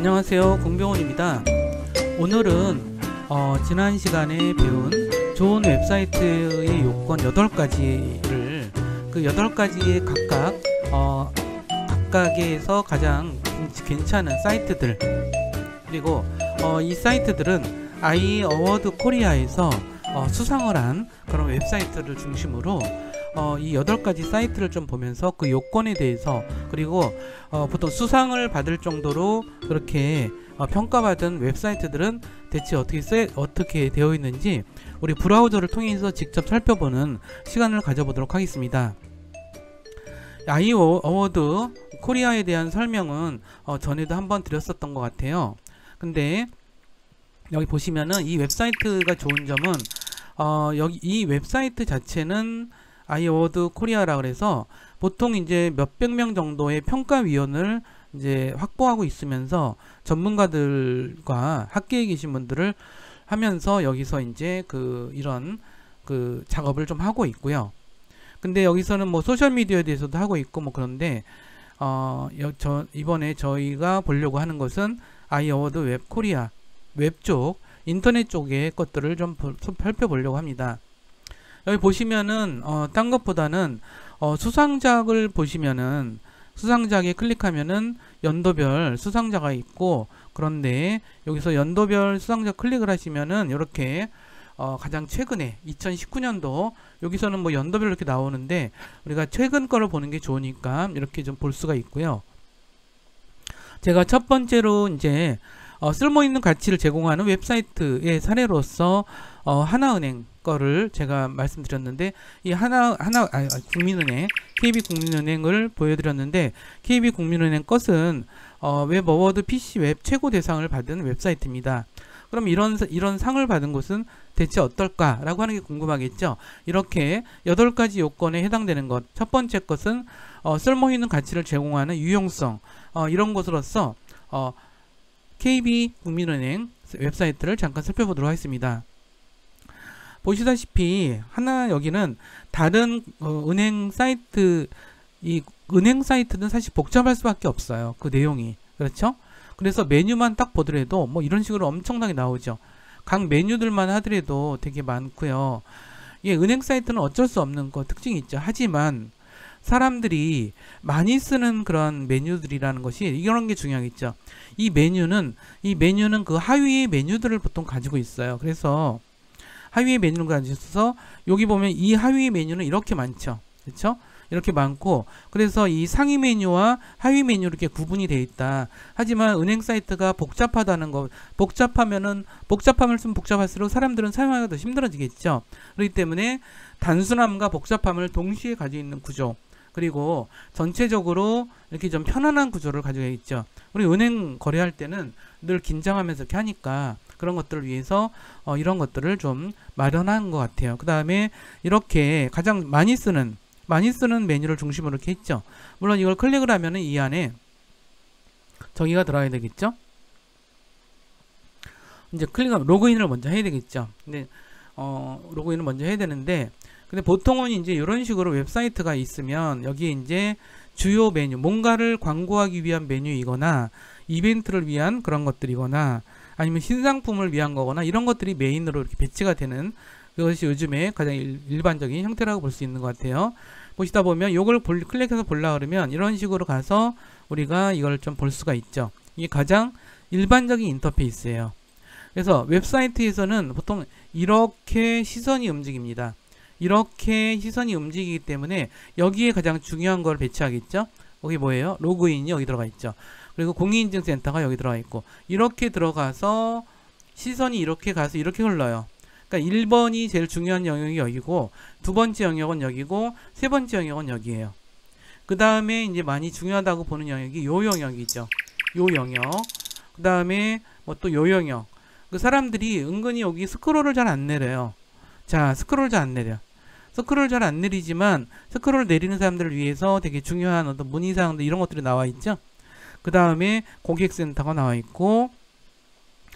안녕하세요, 공병원입니다. 오늘은 지난 시간에 배운 좋은 웹사이트의 요건 8가지를 그 8가지의 각각에서 가장 괜찮은 사이트들, 그리고 이 사이트들은 아이어워드 코리아에서 수상을 한 그런 웹사이트를 중심으로 이 8가지 사이트를 좀 보면서 그 요건에 대해서, 그리고 보통 수상을 받을 정도로 그렇게 평가받은 웹사이트들은 대체 어떻게 되어 있는지 우리 브라우저를 통해서 직접 살펴보는 시간을 가져보도록 하겠습니다. 아이어워드 코리아에 대한 설명은 전에도 한번 드렸었던 것 같아요. 근데 여기 보시면은 이 웹사이트가 좋은 점은 여기 이 웹사이트 자체는 아이어워드 코리아라 그래서 보통 이제 몇백 명 정도의 평가위원을 이제 확보하고 있으면서 전문가들과 학계에 계신 분들을 하면서 여기서 이제 이런 작업을 좀 하고 있고요. 근데 여기서는 뭐 소셜미디어에 대해서도 하고 있고 뭐 그런데 이번에 저희가 보려고 하는 것은 아이어워드 웹 코리아 웹 쪽, 인터넷 쪽의 것들을 좀 살펴보려고 합니다. 여기 보시면은 딴 것보다는 수상작을 보시면은 수상작에 클릭하면은 연도별 수상자가 있고, 그런데 여기서 연도별 수상자 클릭을 하시면은 이렇게 가장 최근에 2019년도 여기서는 뭐 연도별로 이렇게 나오는데 우리가 최근 거를 보는 게 좋으니까 이렇게 좀 볼 수가 있고요. 제가 첫 번째로 이제 쓸모있는 가치를 제공하는 웹사이트의 사례로서 하나은행 거를 제가 말씀드렸는데, 이 국민은행, KB국민은행을 보여드렸는데, KB국민은행 것은 웹어워드 PC 웹 최고 대상을 받은 웹사이트입니다. 그럼 이런 상을 받은 곳은 대체 어떨까라고 하는 게 궁금하겠죠. 이렇게 8가지 요건에 해당되는 것, 첫 번째 것은 쓸모있는 가치를 제공하는 유용성, 이런 것으로서 KB국민은행 웹사이트를 잠깐 살펴보도록 하겠습니다. 보시다시피 여기는 다른 은행 사이트, 이 은행 사이트는 사실 복잡할 수밖에 없어요. 그 내용이. 그렇죠? 그래서 메뉴만 딱 보더라도 뭐 이런 식으로 엄청나게 나오죠. 각 메뉴들만 하더라도 되게 많고요. 예, 은행 사이트는 어쩔 수 없는 특징이 있죠. 하지만 사람들이 많이 쓰는 그런 메뉴들이라는 것이 이런 게 중요하겠죠. 이 메뉴는 그 하위의 메뉴들을 보통 가지고 있어요. 그래서 하위의 메뉴를 가지고 있어서 여기 보면 이 하위의 메뉴는 이렇게 많죠. 그렇죠? 이렇게 많고, 그래서 이 상위 메뉴와 하위 메뉴 이렇게 구분이 되어 있다. 하지만 은행 사이트가 복잡하다는 거, 복잡함을 쓰면 복잡할수록 사람들은 사용하기가 더 힘들어지겠죠. 그렇기 때문에 단순함과 복잡함을 동시에 가지고 있는 구조, 그리고 전체적으로 이렇게 좀 편안한 구조를 가지고 있죠. 우리 은행 거래할 때는 늘 긴장하면서 이렇게 하니까 그런 것들을 위해서 이런 것들을 좀 마련한 것 같아요. 그 다음에 이렇게 가장 많이 쓰는 메뉴를 중심으로 이렇게 했죠. 물론 이걸 클릭을 하면은 이 안에 저기가 들어가야 되겠죠. 이제 클릭하면 로그인을 먼저 해야 되겠죠. 근데 로그인을 먼저 해야 되는데, 근데 보통은 이제 이런 식으로 웹사이트가 있으면 여기에 이제 주요 메뉴, 뭔가를 광고하기 위한 메뉴이거나 이벤트를 위한 그런 것들이거나 아니면 신상품을 위한 거거나 이런 것들이 메인으로 이렇게 배치가 되는 그것이 요즘에 가장 일반적인 형태라고 볼 수 있는 것 같아요. 보시다 보면 이걸 클릭해서 보려고 그러면 이런 식으로 가서 우리가 이걸 좀 볼 수가 있죠. 이게 가장 일반적인 인터페이스예요. 그래서 웹사이트에서는 보통 이렇게 시선이 움직입니다. 이렇게 시선이 움직이기 때문에 여기에 가장 중요한 걸 배치하겠죠. 거기 뭐예요? 로그인이 여기 들어가 있죠. 그리고 공인인증센터가 여기 들어가 있고, 이렇게 들어가서 시선이 이렇게 가서 이렇게 흘러요. 그러니까 1번이 제일 중요한 영역이 여기고, 두 번째 영역은 여기고, 세 번째 영역은 여기에요. 그 다음에 이제 많이 중요하다고 보는 영역이 요 영역이죠. 요 영역. 그 다음에 뭐 또 요 영역. 그 사람들이 은근히 여기 스크롤을 잘 안 내려요. 자, 스크롤 잘 안 내려. 스크롤 잘 안 내리지만 스크롤 내리는 사람들을 위해서 되게 중요한 어떤 문의사항들 이런 것들이 나와 있죠. 그 다음에 고객센터가 나와 있고,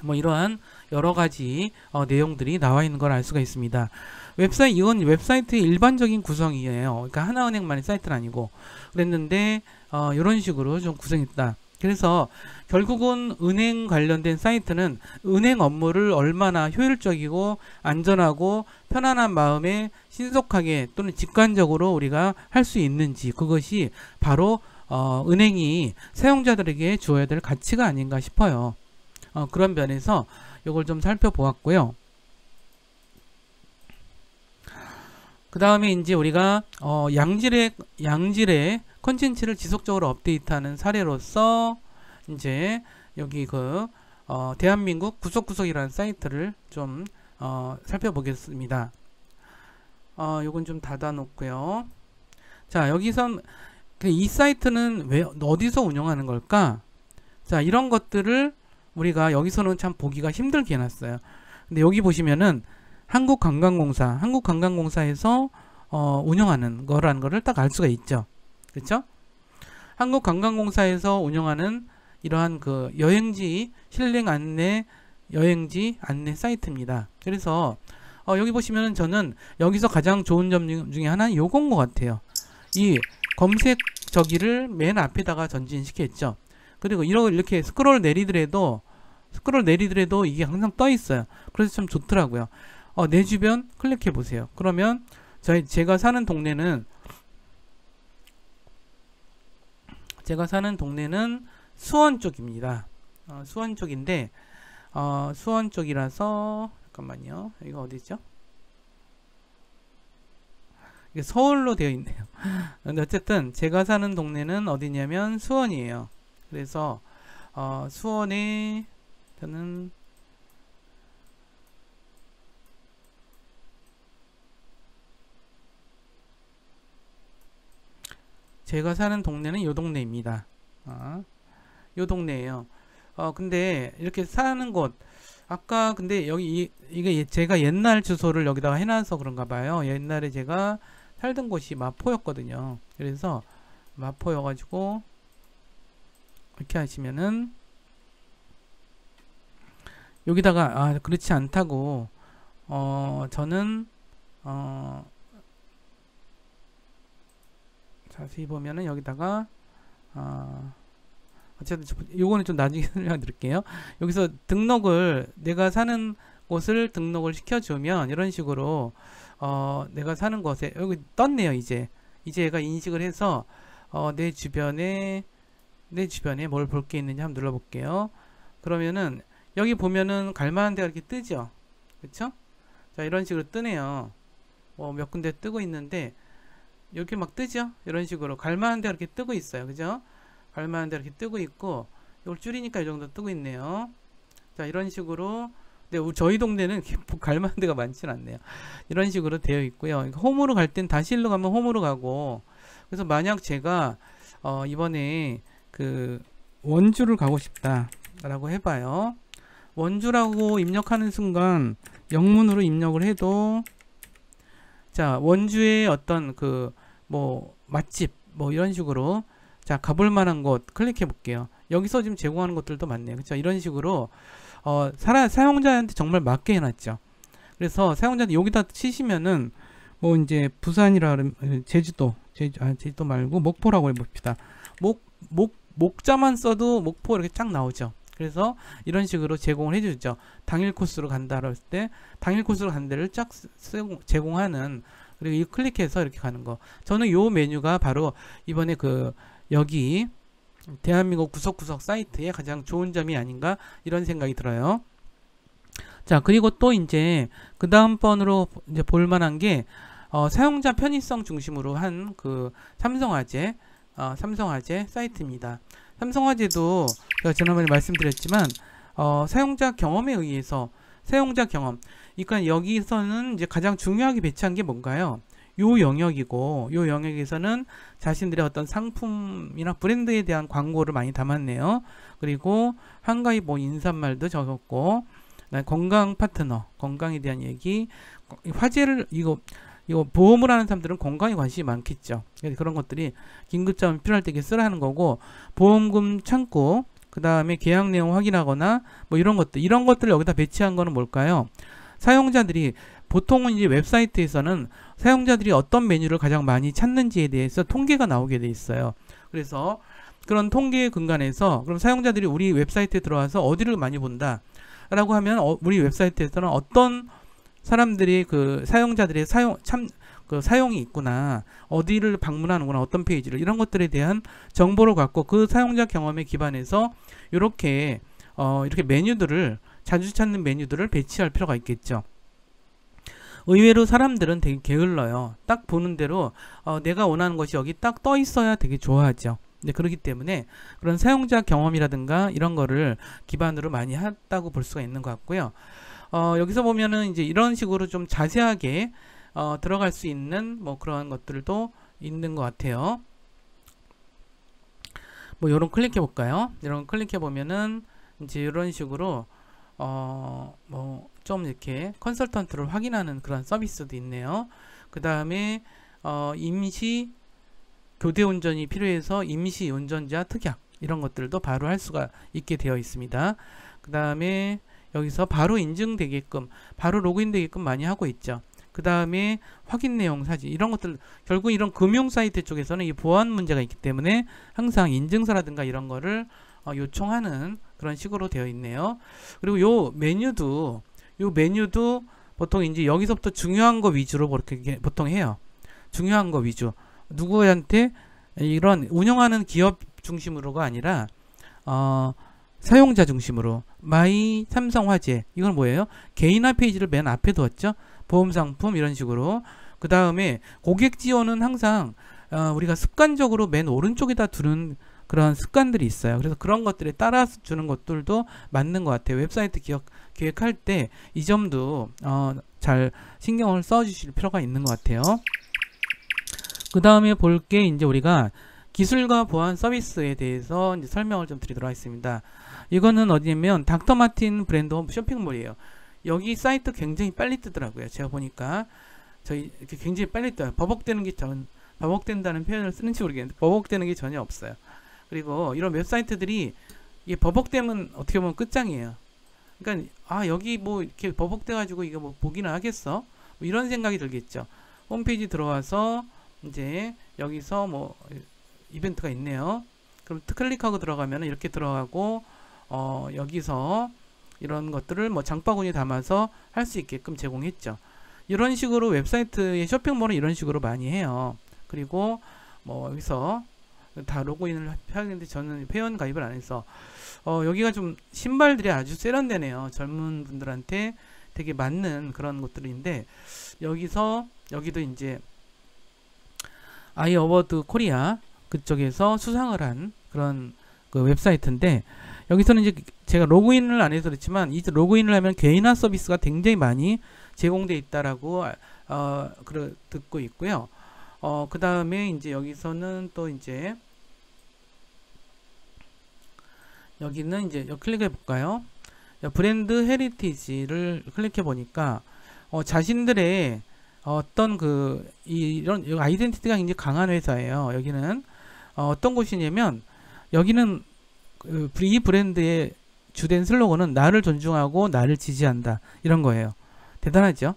뭐 이러한 여러 가지 내용들이 나와 있는 걸 알 수가 있습니다. 이건 웹사이트의 일반적인 구성이에요. 그러니까 하나은행만의 사이트는 아니고 그랬는데 이런 식으로 좀 구성했다. 그래서 결국은 은행 관련된 사이트는 은행 업무를 얼마나 효율적이고 안전하고 편안한 마음에 신속하게 또는 직관적으로 우리가 할 수 있는지, 그것이 바로 은행이 사용자들에게 주어야 될 가치가 아닌가 싶어요. 그런 면에서 이걸 좀 살펴보았고요. 그 다음에 이제 우리가 양질의 콘텐츠를 지속적으로 업데이트하는 사례로서 이제 여기 대한민국 구석구석이라는 사이트를 좀 살펴보겠습니다. 요건 좀 닫아 놓고요. 자, 여기선 이 사이트는 왜 어디서 운영하는 걸까? 자, 이런 것들을 우리가 여기서는 참 보기가 힘들게 해놨어요. 근데 여기 보시면은 한국관광공사에서 운영하는 거라는 거를 딱 알 수가 있죠. 그렇죠? 한국관광공사에서 운영하는 이러한 그 여행지 힐링 안내, 여행지 안내 사이트입니다. 그래서 여기 보시면은 저는 여기서 가장 좋은 점 중에 하나는 요건 것 같아요. 이 검색 저기를 맨 앞에다가 전진시켰죠. 그리고 이렇게 스크롤 내리더라도 이게 항상 떠 있어요. 그래서 참 좋더라고요. 내 주변 클릭해 보세요. 그러면 제가 사는 동네는 수원 쪽입니다. 수원 쪽인데 수원 쪽이라서 잠깐만요. 이거 어디죠? 이게 서울로 되어 있네요. 근데 어쨌든 제가 사는 동네는 어디냐면 수원이에요. 그래서 수원에 저는 제가 사는 동네는 요 동네입니다. 요 동네예요. 근데 이렇게 사는 곳 아까 근데 여기 이게 제가 옛날 주소를 여기다가 해놔서 그런가 봐요. 옛날에 제가 살던 곳이 마포였거든요. 그래서 마포여가지고 이렇게 하시면은 여기다가 그렇지 않다고 저는 자세히 보면은 여기다가 어쨌든 요거는 좀 나중에 설명드릴게요. 여기서 내가 사는 곳을 등록을 시켜주면 이런 식으로 내가 사는 곳에 여기 떴네요. 이제 얘가 인식을 해서 내 주변에 뭘 볼 게 있는지 한번 눌러볼게요. 그러면은 여기 보면은 갈만한 데가 이렇게 뜨죠. 그쵸? 자, 이런 식으로 뜨네요. 몇 군데 뜨고 있는데 이렇게 막 뜨죠. 이런 식으로 갈만한 데가 이렇게 뜨고 있어요. 그죠? 갈만한 데가 이렇게 뜨고 있고, 이걸 줄이니까 이 정도 뜨고 있네요. 자, 이런 식으로. 근데 저희 동네는 갈만한 데가 많지는 않네요. 이런 식으로 되어 있고요. 홈으로 갈 땐 다시 일로 가면 홈으로 가고. 그래서 만약 제가 이번에 그 원주를 가고 싶다 라고 해봐요. 원주라고 입력하는 순간 영문으로 입력을 해도, 자, 원주의 어떤 맛집 이런 식으로, 자, 가볼 만한 곳 클릭해 볼게요. 여기서 지금 제공하는 것들도 많네요. 그렇죠? 이런 식으로 사용자한테 정말 맞게 해놨죠. 그래서 사용자한테 여기다 치시면은 이제 부산이라 제주도 말고 목포라고 해봅시다. 목자만 써도 목포 이렇게 쫙 나오죠. 그래서 이런 식으로 제공을 해주죠. 당일 코스로 간다고 할 때 당일 코스로 간 데를 쫙 제공하는, 그리고 이 클릭해서 이렇게 가는 거. 저는 요 메뉴가 바로 이번에 여기 대한민국 구석구석 사이트의 가장 좋은 점이 아닌가 이런 생각이 들어요. 자, 그리고 또 이제 그 다음 번으로 이제 볼 만한 게 사용자 편의성 중심으로 한 삼성화재 사이트입니다. 삼성화재도 제가 지난번에 말씀드렸지만 사용자 경험에 의해서 그러니까 여기서는 이제 가장 중요하게 배치한 게 뭔가요? 요 영역이고, 요 영역에서는 자신들의 어떤 상품이나 브랜드에 대한 광고를 많이 담았네요. 그리고 한가위 인사말도 적었고, 건강 파트너, 건강에 대한 얘기, 화재를 이거 보험을 하는 사람들은 건강에 관심이 많겠죠. 그런 것들이 긴급자금 필요할 때 쓰라는 거고, 보험금 창구, 그 다음에 계약 내용 확인하거나 이런 것들을 여기다 배치한 거는 뭘까요? 사용자들이 보통은 이제 웹사이트에서는 사용자들이 어떤 메뉴를 가장 많이 찾는지에 대해서 통계가 나오게 돼 있어요. 그래서 그런 통계 근간에서 그럼 사용자들이 우리 웹사이트에 들어와서 어디를 많이 본다 라고 하면 우리 웹사이트에서는 어떤 사람들이 그 사용자들의 사용이 있구나, 어디를 방문하는구나, 어떤 페이지를, 이런 것들에 대한 정보를 갖고 그 사용자 경험에 기반해서 이렇게 메뉴들을, 자주 찾는 메뉴들을 배치할 필요가 있겠죠. 의외로 사람들은 되게 게을러요. 딱 보는 대로 내가 원하는 것이 여기 딱 떠 있어야 되게 좋아하죠. 네, 그렇기 때문에 그런 사용자 경험이라든가 이런 거를 기반으로 많이 했다고 볼 수가 있는 것 같고요. 여기서 보면은 이제 이런 식으로 좀 자세하게 들어갈 수 있는 뭐 그런 것들도 있는 것 같아요. 뭐 요런 클릭해 볼까요? 이런 클릭해 보면은 이제 이런 식으로 뭐 좀 이렇게 컨설턴트를 확인하는 그런 서비스도 있네요. 그 다음에 임시 교대 운전이 필요해서 임시 운전자 특약, 이런 것들도 바로 할 수가 있게 되어 있습니다. 그 다음에 여기서 바로 인증되게끔, 바로 로그인 되게끔 많이 하고 있죠. 그 다음에 확인 내용 사진, 이런 것들, 결국 이런 금융 사이트 쪽에서는 이 보안 문제가 있기 때문에 항상 인증서라든가 이런 거를 요청하는 그런 식으로 되어 있네요. 그리고 요 메뉴도 보통 이제 여기서부터 중요한 거 위주로 그렇게 보통 해요. 중요한 거 위주. 누구한테, 이런 운영하는 기업 중심으로가 아니라 사용자 중심으로. 마이 삼성화재, 이건 뭐예요? 개인화 페이지를 맨 앞에 두었죠. 보험상품 이런 식으로. 그 다음에 고객 지원은 항상 우리가 습관적으로 맨 오른쪽에다 두는 그런 습관들이 있어요. 그래서 그런 것들에 따라 주는 것들도 맞는 것 같아요. 웹사이트 기획할 때 이 점도 잘 신경을 써 주실 필요가 있는 것 같아요. 그 다음에 볼 게 이제 우리가 기술과 보안 서비스에 대해서 이제 설명을 좀 드리도록 하겠습니다. 이거는 어디냐면 닥터마틴 브랜드 홈 쇼핑몰이에요. 여기 사이트 굉장히 빨리 뜨더라고요. 제가 보니까 저희 이렇게 굉장히 빨리 떠요. 버벅된다는 표현을 쓰는지 모르겠는데 버벅되는 게 전혀 없어요. 그리고 이런 웹사이트들이 이게 버벅되면 어떻게 보면 끝장이에요. 그러니까 여기 뭐 이렇게 버벅돼 가지고 이거 뭐 보기나 하겠어? 뭐 이런 생각이 들겠죠. 홈페이지 들어와서 이제 여기서 뭐 이벤트가 있네요. 그럼 클릭하고 들어가면 이렇게 들어가고 여기서 이런 것들을 뭐 장바구니 담아서 할 수 있게끔 제공했죠. 이런 식으로 웹사이트의 쇼핑몰은 이런 식으로 많이 해요. 그리고 뭐 여기서 다 로그인을 하는데 저는 회원 가입을 안 해서 여기가 좀 신발들이 아주 세련되네요. 젊은 분들한테 되게 맞는 그런 것들인데, 여기도 이제 아이 어워드 코리아 그쪽에서 수상을 한 그런 그 웹사이트인데, 여기서는 이제 제가 로그인을 안 해서 그렇지만 이제 로그인을 하면 개인화 서비스가 굉장히 많이 제공되어 있다라고 듣고 있고요. 그 다음에 이제 여기서는 또 이제 여기는 이제 클릭해 볼까요? 브랜드 헤리티지를 클릭해 보니까 자신들의 어떤 이런 아이덴티티가 굉장히 강한 회사예요. 여기는 어떤 곳이냐면 여기는 이 브랜드의 주된 슬로건은 나를 존중하고 나를 지지한다, 이런 거예요. 대단하죠?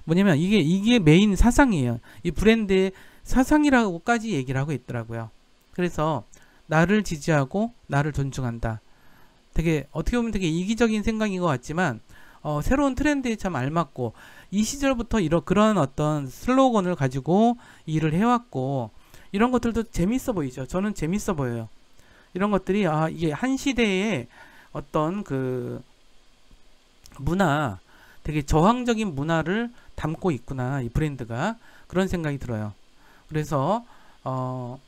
뭐냐면 이게 메인 사상이에요. 이 브랜드의 사상이라고까지 얘기를 하고 있더라고요. 그래서 나를 지지하고 나를 존중한다. 되게 어떻게 보면 되게 이기적인 생각인 것 같지만 새로운 트렌드에 참 알맞고, 이 시절부터 그런 어떤 슬로건을 가지고 일을 해왔고, 이런 것들도 재밌어 보이죠. 저는 재밌어 보여요. 이런 것들이 이게 한 시대의 어떤 그 문화, 되게 저항적인 문화를 담고 있구나, 이 브랜드가. 그런 생각이 들어요. 그래서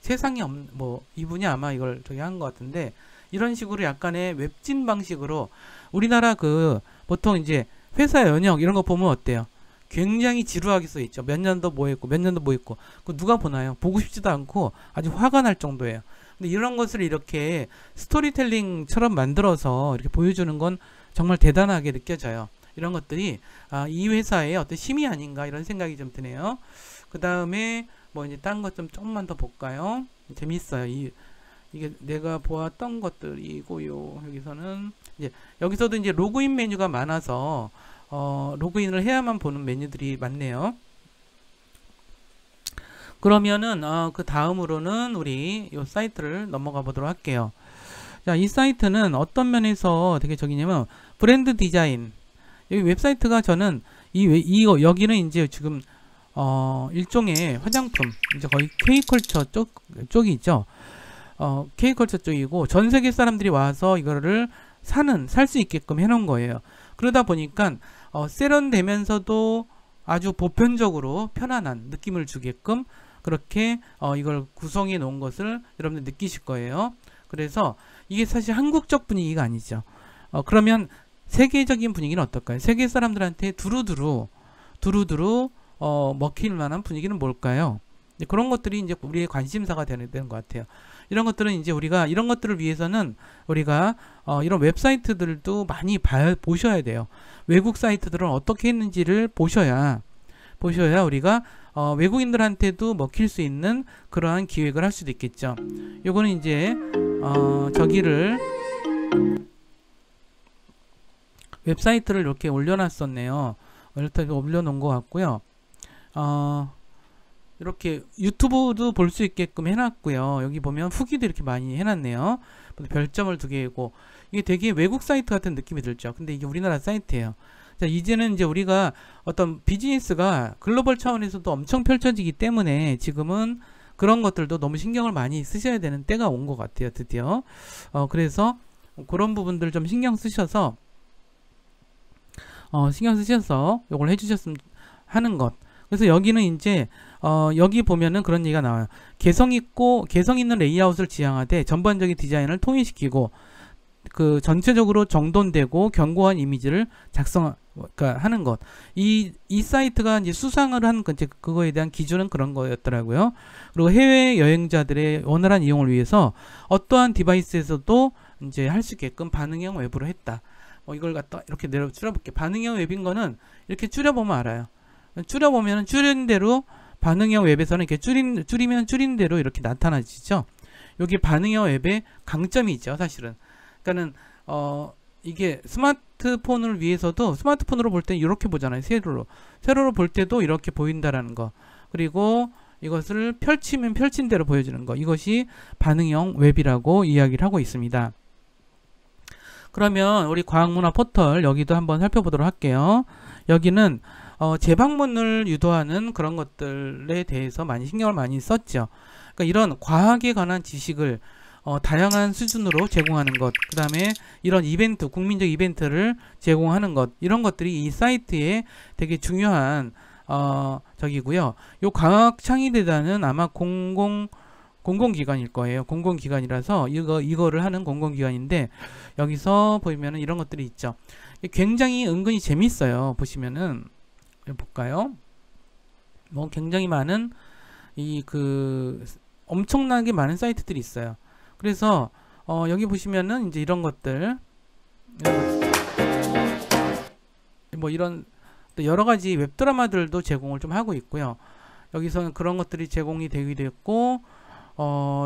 세상에 없는, 뭐 이분이 아마 이걸 저기 한 것 같은데, 이런 식으로 약간의 웹진 방식으로 우리나라 보통 이제 회사 연역 이런 거 보면 어때요? 굉장히 지루하게 써 있죠. 몇 년도 뭐 했고 몇 년도 뭐 했고. 그 누가 보나요? 보고 싶지도 않고 아주 화가 날 정도예요. 근데 이런 것을 이렇게 스토리텔링처럼 만들어서 이렇게 보여주는 건 정말 대단하게 느껴져요. 이런 것들이 이 회사의 어떤 힘이 아닌가, 이런 생각이 좀 드네요. 그 다음에 뭐 이제 딴 것 좀 조금만 더 볼까요? 재밌어요. 이게 내가 보았던 것들이고요. 여기서도 이제 로그인 메뉴가 많아서 로그인을 해야만 보는 메뉴들이 많네요. 그러면은 그 다음으로는 우리 이 사이트를 넘어가 보도록 할게요. 자, 이 사이트는 어떤 면에서 되게 저기냐면 브랜드 디자인. 여기 웹사이트가 저는 여기는 이제 지금 일종의 화장품, 이제 거의 K컬처 쪽이 있죠. K컬처 쪽이고 전 세계 사람들이 와서 이거를 살 수 있게끔 해놓은 거예요. 그러다 보니까 세련되면서도 아주 보편적으로 편안한 느낌을 주게끔 그렇게 이걸 구성해 놓은 것을 여러분들 느끼실 거예요. 그래서 이게 사실 한국적 분위기가 아니죠. 그러면 세계적인 분위기는 어떨까요? 세계 사람들한테 두루두루 먹힐 만한 분위기는 뭘까요? 그런 것들이 이제 우리의 관심사가 되는 것 같아요. 이런 것들은 이제 우리가 이런 것들을 위해서는 우리가 이런 웹사이트들도 많이 보셔야 돼요. 외국 사이트들은 어떻게 했는지를 보셔야 우리가 외국인들한테도 먹힐 수 있는 그러한 기획을 할 수도 있겠죠. 요거는 이제 저기를 웹사이트를 이렇게 올려놨었네요. 이렇게 올려놓은 것 같고요. 이렇게 유튜브도 볼 수 있게끔 해놨고요. 여기 보면 후기도 이렇게 많이 해놨네요. 별점을 2개고 이게 되게 외국 사이트 같은 느낌이 들죠. 근데 이게 우리나라 사이트예요. 자, 이제는 이제 우리가 어떤 비즈니스가 글로벌 차원에서도 엄청 펼쳐지기 때문에 지금은 그런 것들도 너무 신경을 많이 쓰셔야 되는 때가 온 것 같아요. 드디어. 그래서 그런 부분들 좀 신경 쓰셔서 이걸 해주셨으면 하는 것. 그래서 여기는 이제 여기 보면은 그런 얘기가 나와요. 개성 있는 레이아웃을 지향하되 전반적인 디자인을 통일시키고 그 전체적으로 정돈되고 견고한 이미지를 하는 것. 이 사이트가 이제 수상을 한 그거에 대한 기준은 그런 거였더라고요. 그리고 해외 여행자들의 원활한 이용을 위해서 어떠한 디바이스에서도 이제 할 수 있게끔 반응형 웹으로 했다. 이걸 갖다 이렇게 줄여볼게요. 반응형 웹인 거는 이렇게 줄여보면 알아요. 줄여보면 줄인 대로 반응형 웹에서는 이렇게 줄이면 줄인 대로 이렇게 나타나지죠. 여기 반응형 웹의 강점이 있죠, 사실은. 그러니까는 이게 스마트폰을 위해서도 스마트폰으로 볼 때 이렇게 보잖아요. 세로로 볼 때도 이렇게 보인다라는 거. 그리고 이것을 펼치면 펼친 대로 보여주는 거. 이것이 반응형 웹이라고 이야기를 하고 있습니다. 그러면 우리 과학문화 포털 여기도 한번 살펴보도록 할게요. 여기는 재방문을 유도하는 그런 것들에 대해서 많이 신경을 많이 썼죠. 그러니까 이런 과학에 관한 지식을 다양한 수준으로 제공하는 것, 그 다음에 이런 이벤트, 국민적 이벤트를 제공하는 것, 이런 것들이 이 사이트에 되게 중요한 저기고요. 요 과학창의대단은 아마 공공기관일 거예요. 공공기관이라서 이거를 하는 공공기관인데 여기서 보면은 이런 것들이 있죠. 굉장히 은근히 재밌어요. 보시면은 볼까요? 굉장히 많은 엄청나게 많은 사이트들이 있어요. 그래서 여기 보시면은 이제 이런 것들 이런 여러 가지 웹드라마들도 제공을 좀 하고 있고요. 여기서는 그런 것들이 제공이 되기도 했고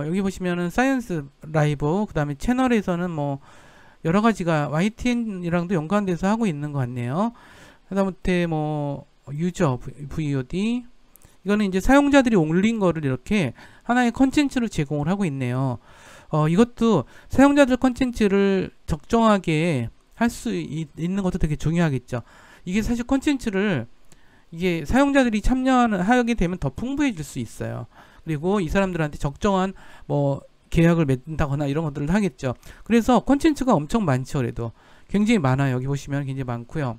여기 보시면은 사이언스 라이브, 그 다음에 채널에서는 여러 가지가 YTN이랑도 연관돼서 하고 있는 것 같네요. 하다못해 유저 VOD, 이거는 이제 사용자들이 올린 거를 이렇게 하나의 컨텐츠로 제공을 하고 있네요. 이것도 사용자들 컨텐츠를 적정하게 할 수 있는 것도 되게 중요하겠죠. 이게 사실 컨텐츠를 이게 사용자들이 하게 되면 더 풍부해질 수 있어요. 그리고 이 사람들한테 적정한 계약을 맺는다거나 이런 것들을 하겠죠. 그래서 콘텐츠가 엄청 많죠. 그래도 굉장히 많아요. 여기 보시면 굉장히 많고요.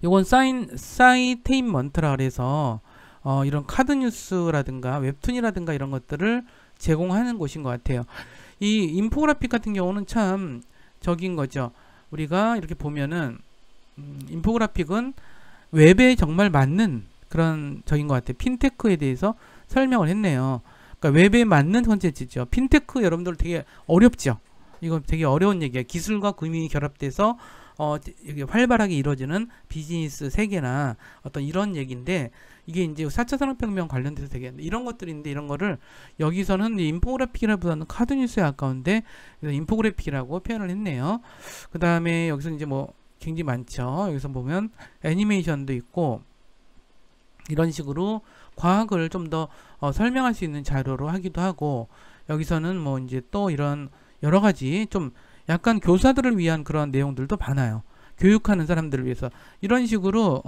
이건 사이테인먼트라 그래서 이런 카드뉴스라든가 웹툰이라든가 이런 것들을 제공하는 곳인 것 같아요. 이 인포그래픽 같은 경우는 참 적인 거죠. 우리가 이렇게 보면은 인포그래픽은 웹에 정말 맞는 그런 적인 것 같아요. 핀테크에 대해서 설명을 했네요. 그러니까 웹에 맞는 콘텐츠죠. 핀테크 여러분들 되게 어렵죠. 이거 되게 어려운 얘기예요. 기술과 금융이 결합돼서 활발하게 이루어지는 비즈니스 세계나 어떤 이런 얘기인데, 이게 이제 4차 산업혁명 관련돼서 되게 이런 것들인데, 이런 거를 여기서는 인포그래픽이라보다는 카드뉴스에 가까운데 그래서 인포그래픽이라고 표현을 했네요. 그 다음에 여기서 이제 굉장히 많죠. 여기서 보면 애니메이션도 있고 이런 식으로 과학을 좀 더 설명할 수 있는 자료로 하기도 하고, 여기서는 뭐 이제 또 이런 여러 가지 좀 약간 교사들을 위한 그런 내용들도 많아요. 교육하는 사람들을 위해서 이런 식으로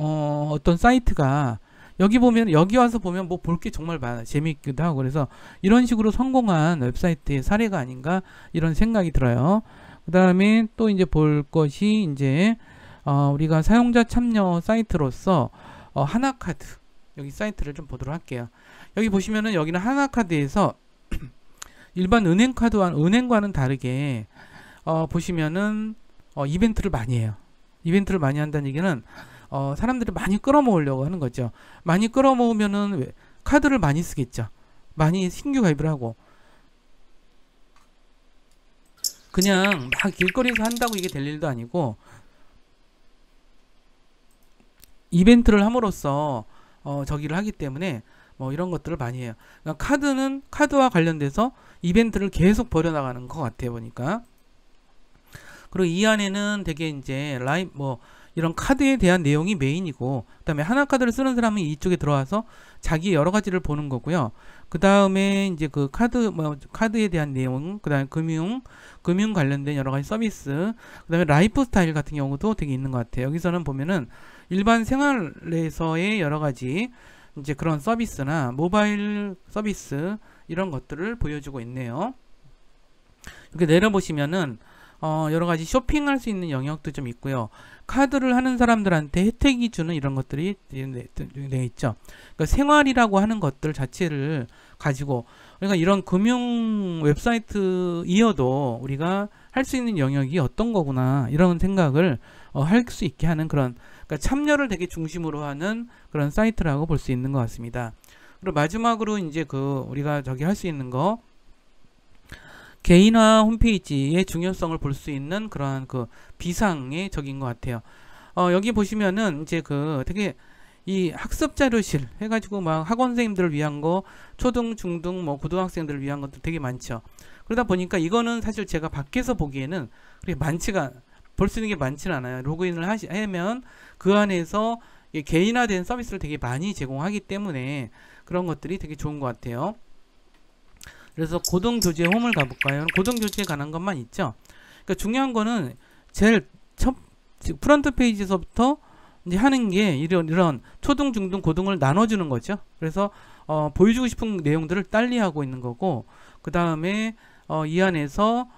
어떤 사이트가 여기 보면, 여기 와서 보면 뭐 볼 게 정말 많아요. 재미있기도 하고. 그래서 이런 식으로 성공한 웹사이트의 사례가 아닌가 이런 생각이 들어요. 그 다음에 또 이제 볼 것이 이제 우리가 사용자 참여 사이트로서 하나카드, 여기 사이트를 좀 보도록 할게요. 여기 보시면은 여기는 하나카드에서 일반 은행과는 다르게 보시면은 이벤트를 많이 해요. 이벤트를 많이 한다는 얘기는 사람들이 많이 끌어모으려고 하는 거죠. 많이 끌어모으면은 카드를 많이 쓰겠죠. 많이 신규 가입을 하고, 그냥 막 길거리에서 한다고 이게 될 일도 아니고, 이벤트를 함으로써 저기를 하기 때문에 뭐 이런 것들을 많이 해요. 그러니까 카드는 카드와 관련돼서 이벤트를 계속 벌여나가는 것 같아요, 보니까. 그리고 이 안에는 되게 이제 뭐 이런 카드에 대한 내용이 메인이고, 그 다음에 하나카드를 쓰는 사람은 이쪽에 들어와서 자기 여러 가지를 보는 거고요. 그 다음에 이제 그 카드에 대한 내용, 그 다음에 금융 관련된 여러 가지 서비스, 그 다음에 라이프 스타일 같은 경우도 되게 있는 것 같아요. 여기서는 보면은 일반 생활에서의 여러 가지 이제 그런 서비스나 모바일 서비스 이런 것들을 보여주고 있네요. 이렇게 내려보시면은 여러 가지 쇼핑할 수 있는 영역도 좀 있고요. 카드를 하는 사람들한테 혜택이 주는 이런 것들이 되어 있죠. 그러니까 생활이라고 하는 것들 자체를 가지고, 그러니까 이런 금융 웹사이트이어도 우리가 할 수 있는 영역이 어떤 거구나 이런 생각을 할 수 있게 하는 그런, 그러니까 참여를 되게 중심으로 하는 그런 사이트라고 볼 수 있는 것 같습니다. 그리고 마지막으로 이제 우리가 저기 할 수 있는 거, 개인화 홈페이지의 중요성을 볼 수 있는 그러한 비상의 적인 것 같아요. 여기 보시면은 이제 되게 이 학습 자료실 해가지고 막 학원 선생님들을 위한 거, 초등, 중등, 뭐 고등학생들을 위한 것도 되게 많죠. 그러다 보니까 이거는 사실 제가 밖에서 보기에는 그렇게 볼 수 있는 게 많지는 않아요. 로그인을 하면 그 안에서 개인화된 서비스를 되게 많이 제공하기 때문에 그런 것들이 되게 좋은 것 같아요. 그래서 고등교재 홈을 가볼까요? 고등교재에 관한 것만 있죠. 그러니까 중요한 거는 제일 첫 프런트 페이지에서부터 이제 하는 게 이런 초등, 중등, 고등을 나눠주는 거죠. 그래서 보여주고 싶은 내용들을 딸리하고 있는 거고, 그 다음에 이 안에서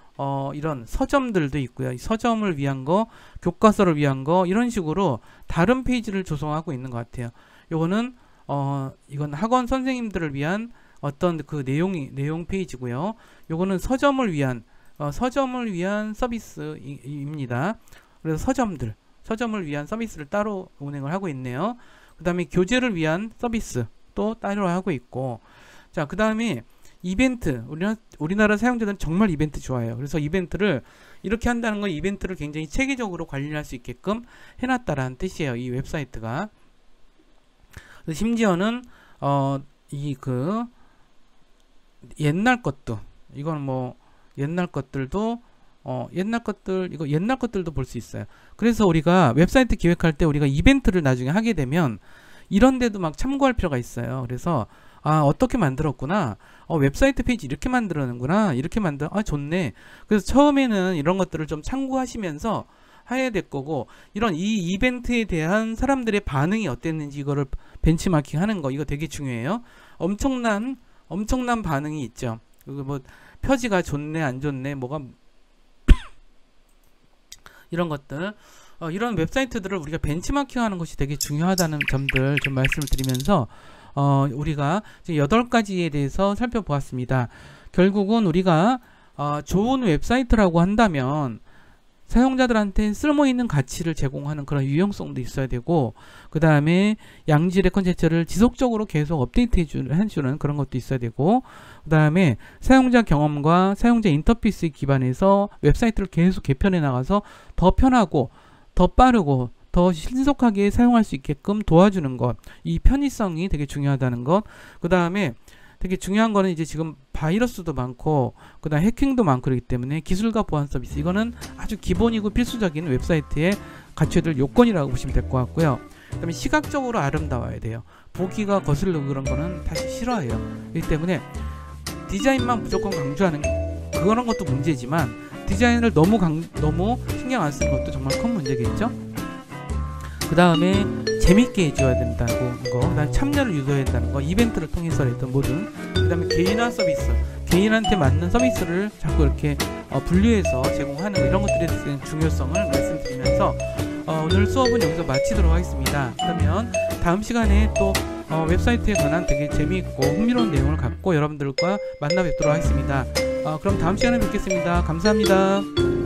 이런 서점들도 있고요. 이 서점을 위한 거, 교과서를 위한 거, 이런 식으로 다른 페이지를 조성하고 있는 것 같아요. 요거는 이건 학원 선생님들을 위한 어떤 내용 페이지고요. 요거는 서점을 위한 서비스입니다. 그래서 서점을 위한 서비스를 따로 운행을 하고 있네요. 그 다음에 교재를 위한 서비스 또 따로 하고 있고, 자, 그 다음에 이벤트, 우리나라 사용자들은 정말 이벤트 좋아해요. 그래서 이벤트를 이렇게 한다는 건 이벤트를 굉장히 체계적으로 관리할 수 있게끔 해놨다라는 뜻이에요. 이 웹사이트가. 심지어는 옛날 것도, 이건 뭐 옛날 것들도 옛날 것들도 볼 수 있어요. 그래서 우리가 웹사이트 기획할 때 우리가 이벤트를 나중에 하게 되면 이런 데도 막 참고할 필요가 있어요. 그래서 어떻게 만들었구나, 웹사이트 페이지 이렇게 만들었는구나, 이렇게 좋네. 그래서 처음에는 이런 것들을 좀 참고하시면서 해야 될 거고, 이 이벤트에 대한 사람들의 반응이 어땠는지 이거를 벤치마킹 하는 거, 이거 되게 중요해요. 엄청난 반응이 있죠. 뭐 표지가 좋네, 안 좋네, 뭐가 이런 것들, 이런 웹사이트들을 우리가 벤치마킹하는 것이 되게 중요하다는 점들 좀 말씀을 드리면서 우리가 지금 8가지에 대해서 살펴보았습니다. 결국은 우리가 좋은 웹사이트라고 한다면 사용자들한테 쓸모있는 가치를 제공하는 그런 유용성도 있어야 되고, 그 다음에 양질의 콘텐츠를 지속적으로 계속 업데이트 해주는 그런 것도 있어야 되고, 그 다음에 사용자 경험과 사용자 인터페이스 기반해서 웹사이트를 계속 개편해 나가서 더 편하고 더 빠르고 더 신속하게 사용할 수 있게끔 도와주는 것, 이 편의성이 되게 중요하다는 것. 그 다음에 되게 중요한 거는 이제 지금 바이러스도 많고 그 다음 해킹도 많고 그렇기 때문에 기술과 보안 서비스, 이거는 아주 기본이고 필수적인 웹사이트에 갖춰야 될 요건이라고 보시면 될 것 같고요. 그다음에 시각적으로 아름다워야 돼요. 보기가 거슬리고 그런 거는 다시 싫어해요. 그렇기 때문에 디자인만 무조건 강조하는 그런 것도 문제지만 디자인을 너무 신경 안 쓰는 것도 정말 큰 문제겠죠. 그 다음에 재밌게 해줘야 된다는 거, 그 다음에 참여를 유도해야 된다는 거, 이벤트를 통해서라든 뭐든, 그 다음에 개인화 서비스, 개인한테 맞는 서비스를 자꾸 이렇게 분류해서 제공하는 거, 이런 것들에 대한 중요성을 말씀드리면서 오늘 수업은 여기서 마치도록 하겠습니다. 그러면 다음 시간에 또 웹사이트에 관한 되게 재미있고 흥미로운 내용을 갖고 여러분들과 만나 뵙도록 하겠습니다. 그럼 다음 시간에 뵙겠습니다. 감사합니다.